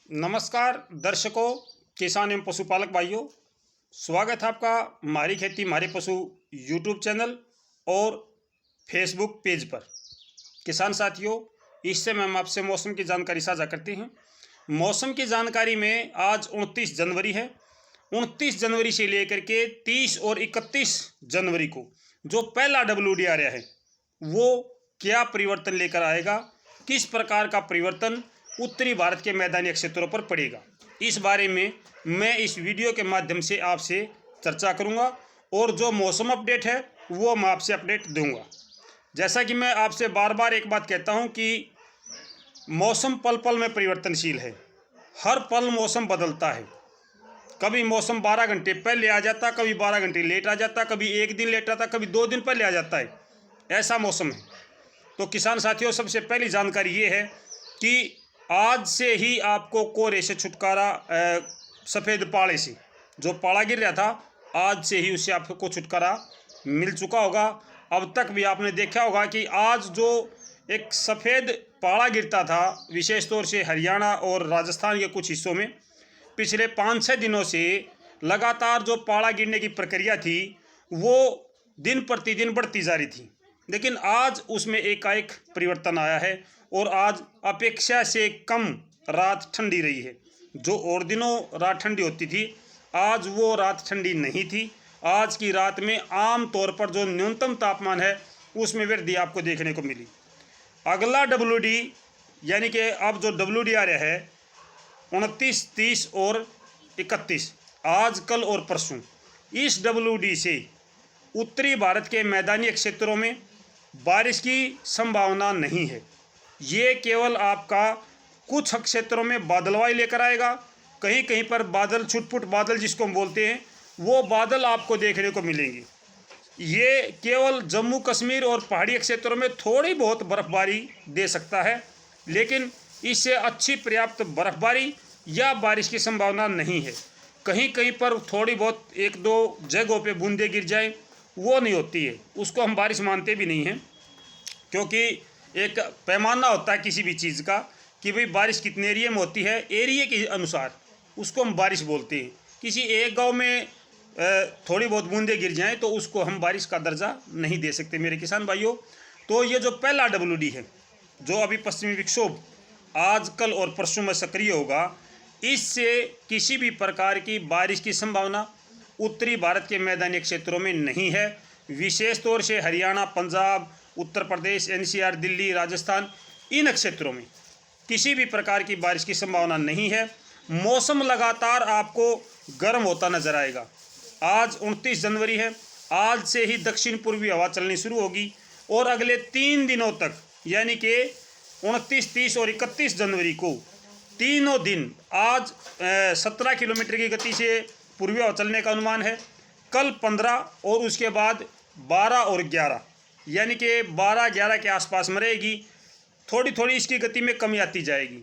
नमस्कार दर्शकों, किसान एवं पशुपालक भाइयों, स्वागत है आपका हमारी खेती हमारे पशु यूट्यूब चैनल और फेसबुक पेज पर। किसान साथियों, इस समय हम आपसे मौसम की जानकारी साझा करते हैं। मौसम की जानकारी में आज 29 जनवरी है। 29 जनवरी से लेकर के 30 और 31 जनवरी को जो पहला WD आ रहा है वो क्या परिवर्तन लेकर आएगा, किस प्रकार का परिवर्तन उत्तरी भारत के मैदानी क्षेत्रों पर पड़ेगा, इस बारे में मैं इस वीडियो के माध्यम से आपसे चर्चा करूंगा और जो मौसम अपडेट है वो मैं आपसे अपडेट दूंगा। जैसा कि मैं आपसे बार बार एक बात कहता हूं कि मौसम पल पल में परिवर्तनशील है। हर पल मौसम बदलता है। कभी मौसम 12 घंटे पहले आ जाता, कभी 12 घंटे लेट आ जाता, कभी एक दिन लेट आता, कभी 2 दिन पहले आ जाता है। ऐसा मौसम है। तो किसान साथियों, सबसे पहली जानकारी ये है कि आज से ही आपको कोहरे से छुटकारा, सफ़ेद पाले से जो पाला गिर रहा था, आज से ही उससे आपको छुटकारा मिल चुका होगा। अब तक भी आपने देखा होगा कि आज जो एक सफ़ेद पाला गिरता था, विशेष तौर से हरियाणा और राजस्थान के कुछ हिस्सों में पिछले 5-6 दिनों से लगातार जो पाला गिरने की प्रक्रिया थी वो दिन प्रतिदिन बढ़ती जा रही थी, लेकिन आज उसमें एकाएक परिवर्तन आया है और आज अपेक्षा से कम रात ठंडी रही है। जो और दिनों रात ठंडी होती थी, आज वो रात ठंडी नहीं थी। आज की रात में आम तौर पर जो न्यूनतम तापमान है उसमें वृद्धि आपको देखने को मिली। अगला WD यानी कि अब जो WD आ रहा है 29, 30 और 31, आज कल और परसों, इस WD से उत्तरी भारत के मैदानी क्षेत्रों में बारिश की संभावना नहीं है। ये केवल आपका कुछ क्षेत्रों में बादलवाई लेकर आएगा। कहीं कहीं पर बादल, छुटपुट बादल जिसको हम बोलते हैं, वो बादल आपको देखने को मिलेंगे। ये केवल जम्मू कश्मीर और पहाड़ी क्षेत्रों में थोड़ी बहुत बर्फबारी दे सकता है, लेकिन इससे अच्छी पर्याप्त बर्फबारी या बारिश की संभावना नहीं है। कहीं कहीं पर थोड़ी बहुत 1-2 जगहों पे बूंदें गिर जाएं, वो नहीं होती है, उसको हम बारिश मानते भी नहीं हैं, क्योंकि एक पैमाना होता है किसी भी चीज़ का कि भाई बारिश कितने एरिया में होती है, एरिया के अनुसार उसको हम बारिश बोलते हैं। किसी एक गांव में थोड़ी बहुत बूंदें गिर जाएं तो उसको हम बारिश का दर्जा नहीं दे सकते मेरे किसान भाइयों। तो ये जो पहला WD है, जो अभी पश्चिमी विक्षोभ आज कल और परसों में सक्रिय होगा, इससे किसी भी प्रकार की बारिश की संभावना उत्तरी भारत के मैदानी क्षेत्रों में नहीं है। विशेष तौर से हरियाणा, पंजाब, उत्तर प्रदेश, NCR, दिल्ली, राजस्थान, इन क्षेत्रों में किसी भी प्रकार की बारिश की संभावना नहीं है। मौसम लगातार आपको गर्म होता नजर आएगा। आज 29 जनवरी है। आज से ही दक्षिण पूर्वी हवा चलनी शुरू होगी और अगले 3 दिनों तक, यानी कि 29, 30 और 31 जनवरी को तीनों दिन आज 17 किलोमीटर की गति से पूर्वी हवा चलने का अनुमान है। कल 15 और उसके बाद 12 और 11, यानी कि 12-11 के आसपास में रहेगी। थोड़ी थोड़ी इसकी गति में कमी आती जाएगी।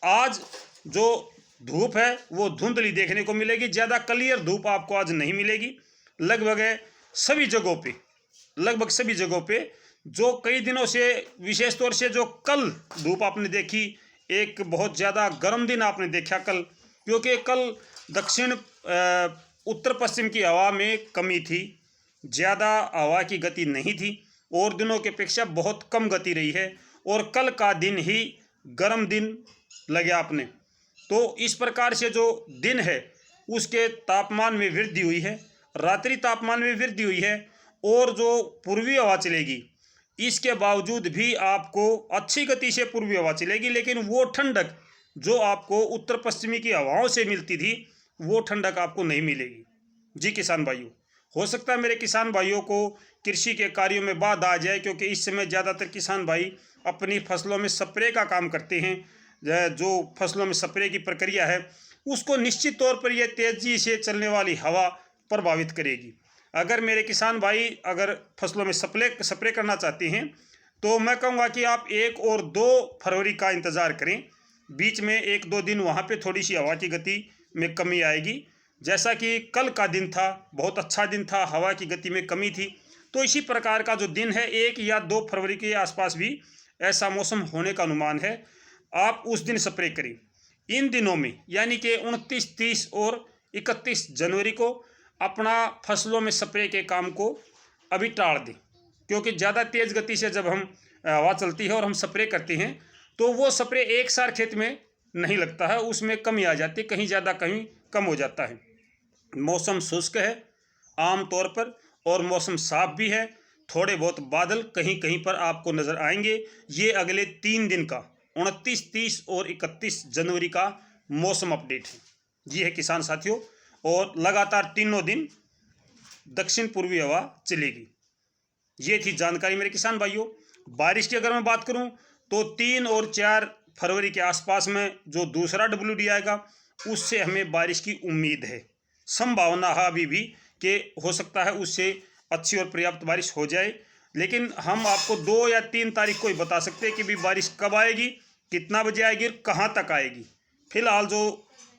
आज जो धूप है वो धुंधली देखने को मिलेगी। ज़्यादा क्लियर धूप आपको आज नहीं मिलेगी। लगभग सभी जगहों पे जो कई दिनों से, विशेष तौर से जो कल धूप आपने देखी, एक बहुत ज़्यादा गर्म दिन आपने देखा कल, क्योंकि कल दक्षिण उत्तर पश्चिम की हवा में कमी थी, ज़्यादा हवा की गति नहीं थी और दिनों की अपेक्षा बहुत कम गति रही है और कल का दिन ही गर्म दिन लगे आपने। तो इस प्रकार से जो दिन है उसके तापमान में वृद्धि हुई है, रात्रि तापमान में वृद्धि हुई है और जो पूर्वी हवा चलेगी इसके बावजूद भी आपको अच्छी गति से पूर्वी हवा चलेगी, लेकिन वो ठंडक जो आपको उत्तर पश्चिमी की हवाओं से मिलती थी वो ठंडक आपको नहीं मिलेगी। जी किसान भाइयों, हो सकता है मेरे किसान भाइयों को कृषि के कार्यों में बाधा आ जाए, क्योंकि इस समय ज़्यादातर किसान भाई अपनी फसलों में स्प्रे का काम करते हैं। जो फसलों में स्प्रे की प्रक्रिया है उसको निश्चित तौर पर यह तेज़ी से चलने वाली हवा प्रभावित करेगी। अगर मेरे किसान भाई अगर फसलों में स्प्रे करना चाहते हैं तो मैं कहूँगा कि आप 1 और 2 फरवरी का इंतज़ार करें। बीच में 1-2 दिन वहाँ पे थोड़ी सी हवा की गति में कमी आएगी। जैसा कि कल का दिन था, बहुत अच्छा दिन था, हवा की गति में कमी थी, तो इसी प्रकार का जो दिन है 1 या 2 फरवरी के आसपास भी ऐसा मौसम होने का अनुमान है। आप उस दिन स्प्रे करें। इन दिनों में यानी कि 29, 30 और 31 जनवरी को अपना फसलों में स्प्रे के काम को अभी टाल दें, क्योंकि ज़्यादा तेज़ गति से जब हम हवा चलती है और हम स्प्रे करते हैं तो वो स्प्रे एक सार खेत में नहीं लगता है, उसमें कमी आ जाती है, कहीं ज़्यादा कहीं कम हो जाता है। मौसम शुष्क है आम तौर पर और मौसम साफ भी है, थोड़े बहुत बादल कहीं कहीं पर आपको नज़र आएंगे। ये अगले 3 दिन का 29, 30 और 31 जनवरी का मौसम अपडेट है। ये है किसान साथियों, और लगातार तीनों दिन दक्षिण पूर्वी हवा चलेगी। ये थी जानकारी मेरे किसान भाइयों। बारिश की अगर मैं बात करूं तो 3 और 4 फरवरी के आसपास में जो दूसरा WD आएगा उससे हमें बारिश की उम्मीद है, संभावना है अभी भी कि हो सकता है उससे अच्छी और पर्याप्त बारिश हो जाए। लेकिन हम आपको 2 या 3 तारीख को ही बता सकते हैं कि भी बारिश कब आएगी, कितना बजे आएगी और कहाँ तक आएगी। फिलहाल जो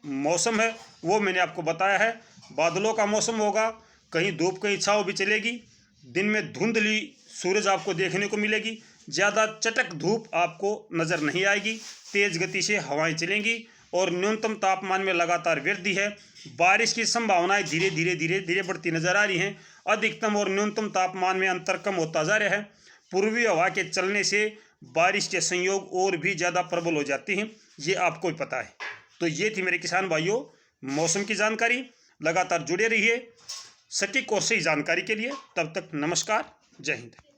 मौसम है वो मैंने आपको बताया है, बादलों का मौसम होगा, कहीं धूप कहीं छाँव भी चलेगी, दिन में धुंधली सूरज आपको देखने को मिलेगी, ज़्यादा चटक धूप आपको नज़र नहीं आएगी, तेज़ गति से हवाएं चलेंगी और न्यूनतम तापमान में लगातार वृद्धि है। बारिश की संभावनाएं धीरे धीरे बढ़ती नजर आ रही हैं। अधिकतम और न्यूनतम तापमान में अंतर कम होता जा रहा है। पूर्वी हवा के चलने से बारिश के संयोग और भी ज़्यादा प्रबल हो जाती हैं, ये आपको ही पता है। तो ये थी मेरे किसान भाइयों मौसम की जानकारी। लगातार जुड़े रहिए सटीक और सही जानकारी के लिए। तब तक नमस्कार, जय हिंद।